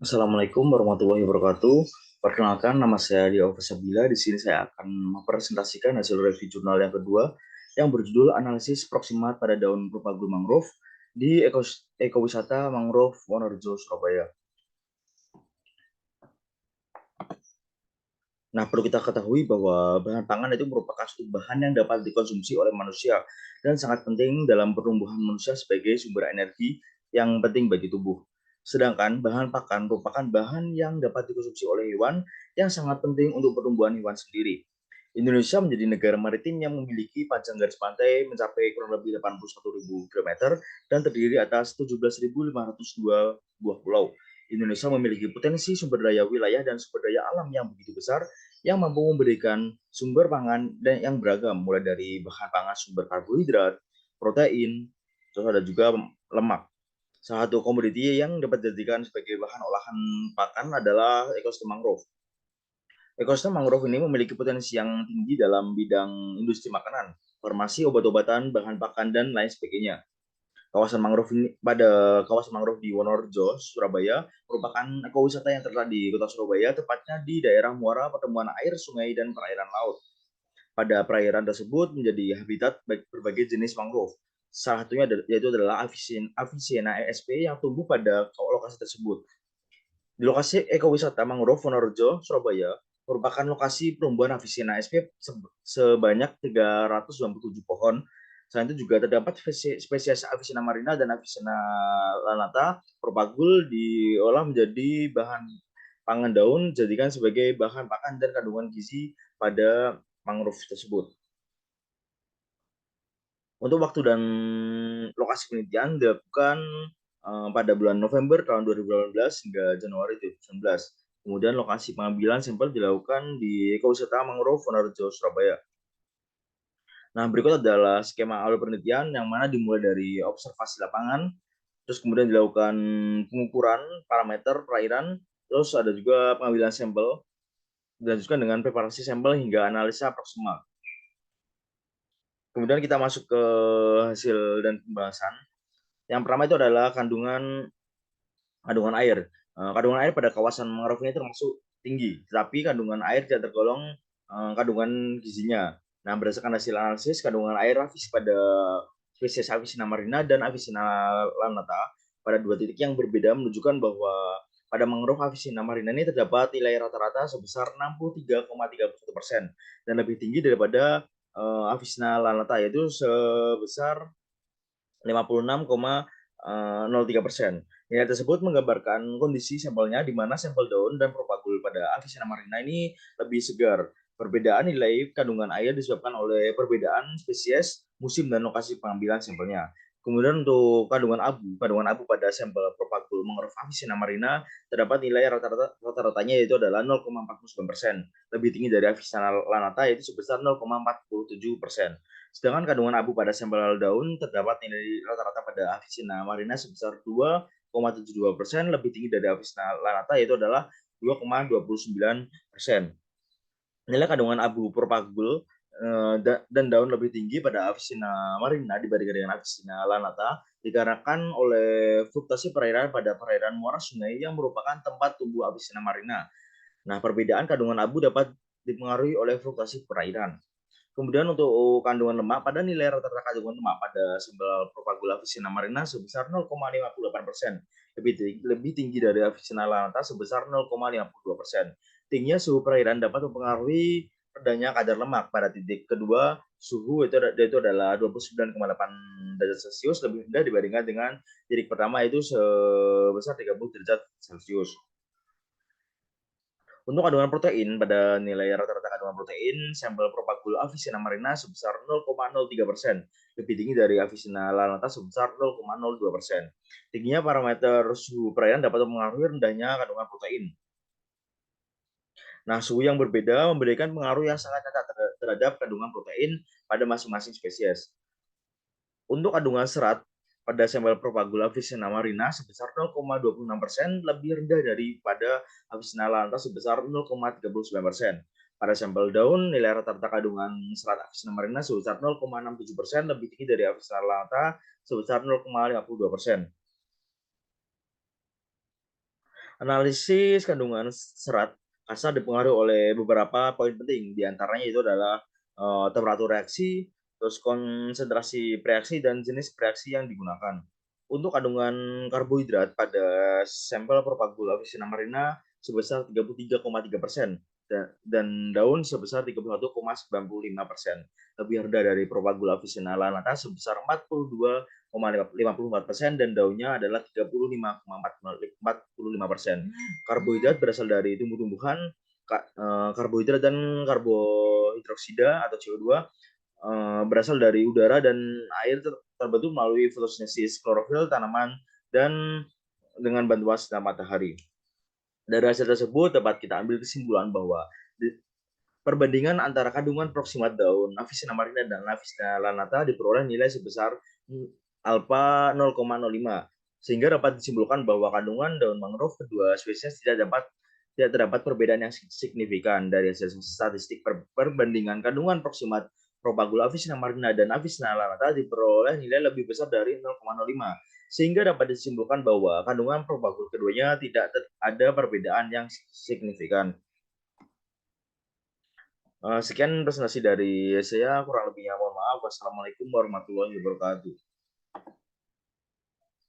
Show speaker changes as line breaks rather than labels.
Assalamualaikum warahmatullahi wabarakatuh. Perkenalkan, nama saya Diova Sabila. Di sini saya akan mempresentasikan hasil review jurnal yang kedua yang berjudul Analisis Proksimat pada Daun Propagul Mangrove di Ekowisata Mangrove Wonorejo, Surabaya. Nah, perlu kita ketahui bahwa bahan pangan itu merupakan suatu bahan yang dapat dikonsumsi oleh manusia dan sangat penting dalam pertumbuhan manusia sebagai sumber energi yang penting bagi tubuh. Sedangkan bahan pakan merupakan bahan yang dapat dikonsumsi oleh hewan yang sangat penting untuk pertumbuhan hewan sendiri. Indonesia menjadi negara maritim yang memiliki panjang garis pantai mencapai kurang lebih 81.000 km dan terdiri atas 17.502 buah pulau. Indonesia memiliki potensi sumber daya wilayah dan sumber daya alam yang begitu besar yang mampu memberikan sumber pangan dan yang beragam, mulai dari bahan pangan sumber karbohidrat, protein, terus ada juga lemak. Salah satu komoditi yang dapat dijadikan sebagai bahan olahan pakan adalah ekosistem mangrove. Ekosistem mangrove ini memiliki potensi yang tinggi dalam bidang industri makanan, farmasi, obat-obatan, bahan pakan, dan lain sebagainya. Kawasan mangrove di Wonorejo, Surabaya, merupakan ekowisata yang terletak di kota Surabaya, tepatnya di daerah muara pertemuan air, sungai, dan perairan laut. Pada perairan tersebut menjadi habitat berbagai jenis mangrove. Salah satunya yaitu adalah Avicenna ESP yang tumbuh pada lokasi tersebut. Di lokasi ekowisata mangrove Wonorejo, Surabaya, merupakan lokasi perumbuhan Avicenna ESP sebanyak 397 pohon. Selain itu juga terdapat spesies Avicenna marina dan Avicenna lanata propagul diolah menjadi bahan pangan daun, jadikan sebagai bahan pakan dan kandungan gizi pada mangrove tersebut. Untuk waktu dan lokasi penelitian dilakukan pada bulan November tahun 2018 hingga Januari 2019. Kemudian lokasi pengambilan sampel dilakukan di Ekowisata Mangrove Wonorejo, Surabaya. Nah, berikut adalah skema awal penelitian yang mana dimulai dari observasi lapangan, terus kemudian dilakukan pengukuran parameter perairan, terus ada juga pengambilan sampel, dilanjutkan dengan preparasi sampel hingga analisa proksimal. Kemudian kita masuk ke hasil dan pembahasan. Yang pertama itu adalah kandungan air. Kandungan air pada kawasan mangrove ini termasuk tinggi, tetapi kandungan air tidak tergolong kandungan gizinya. Nah, berdasarkan hasil analisis kandungan air pada spesies Avicenna marina dan Avicenna lanata pada dua titik yang berbeda menunjukkan bahwa pada mangrove Avicenna marina ini terdapat nilai rata-rata sebesar 63,31% dan lebih tinggi daripada Avicenna lanata, yaitu sebesar 56,03%. Nilai tersebut menggambarkan kondisi sampelnya di mana sampel daun dan propagul pada Avicenna marina ini lebih segar. Perbedaan nilai kandungan air disebabkan oleh perbedaan spesies, musim, dan lokasi pengambilan sampelnya. Kemudian untuk kandungan abu pada sampel propagul mangrove Avicenna marina terdapat nilai rata-ratanya yaitu adalah 0,49%, lebih tinggi dari Avicenna lanata yaitu sebesar 0,47%. Sedangkan kandungan abu pada sampel daun terdapat nilai rata-rata pada Avicenna marina sebesar 2,72%, lebih tinggi dari Avicenna lanata yaitu adalah 2,29%. Nilai kandungan abu propagul dan daun lebih tinggi pada Avicenna marina dibandingkan dengan Avicenna lanata dikarenakan oleh fluktuasi perairan pada perairan muara sungai yang merupakan tempat tumbuh Avicenna marina. Nah, perbedaan kandungan abu dapat dipengaruhi oleh fluktuasi perairan. Kemudian untuk kandungan lemak, pada nilai rata-rata kandungan lemak pada sambal propagula Avicenna marina sebesar 0,58%, lebih tinggi dari Avicenna lanata sebesar 0,52%. Tingginya suhu perairan dapat mempengaruhi rendahnya kadar lemak. Pada titik kedua, suhu itu adalah 29,8 derajat Celcius, lebih rendah dibandingkan dengan titik pertama yaitu sebesar 30 derajat Celcius. Untuk kandungan protein, pada nilai rata-rata kandungan protein, sampel propagul Avicenna marina sebesar 0,03%, lebih tinggi dari Avicenna lanata sebesar 0,02%. Tingginya parameter suhu perairan dapat mempengaruhi rendahnya kandungan protein. Nah, suhu yang berbeda memberikan pengaruh yang sangat nyata terhadap kandungan protein pada masing-masing spesies. Untuk kandungan serat, pada sampel propagula Avicenna marina sebesar 0,26%, lebih rendah daripada Avicenna lanata sebesar 0,39%. Pada sampel daun, nilai rata-rata kandungan serat Avicenna marina sebesar 0,67%, lebih tinggi dari Avicenna lanata sebesar 0,52%. Analisis kandungan serat kasar dipengaruhi oleh beberapa poin penting, di antaranya itu adalah temperatur reaksi, terus konsentrasi reaksi dan jenis reaksi yang digunakan. Untuk kandungan karbohidrat pada sampel Propagula officina marina sebesar 33,3% dan daun sebesar 31,95%, lebih rendah dari Propagula officina lanata sebesar 42,54% dan daunnya adalah 35,45%. Karbohidrat berasal dari tumbuh-tumbuhan, karbohidrat dan karbohidroksida atau CO2 berasal dari udara dan air terbentuk melalui fotosintesis klorofil tanaman dan dengan bantuan sinar matahari. Dari hasil tersebut dapat kita ambil kesimpulan bahwa perbandingan antara kandungan proksimat daun Avicenna marina dan Avicenna lanata diperoleh nilai sebesar alfa 0,05, sehingga dapat disimpulkan bahwa kandungan daun mangrove kedua spesies tidak terdapat perbedaan yang signifikan. Dari hasil statistik perbandingan kandungan proksimat Propagula Avicenna marina dan Avicenna lanata diperoleh nilai lebih besar dari 0,05, sehingga dapat disimpulkan bahwa kandungan Propagula keduanya tidak ada perbedaan yang signifikan. Sekian presentasi dari saya, kurang lebihnya mohon maaf. Wassalamualaikum warahmatullahi wabarakatuh.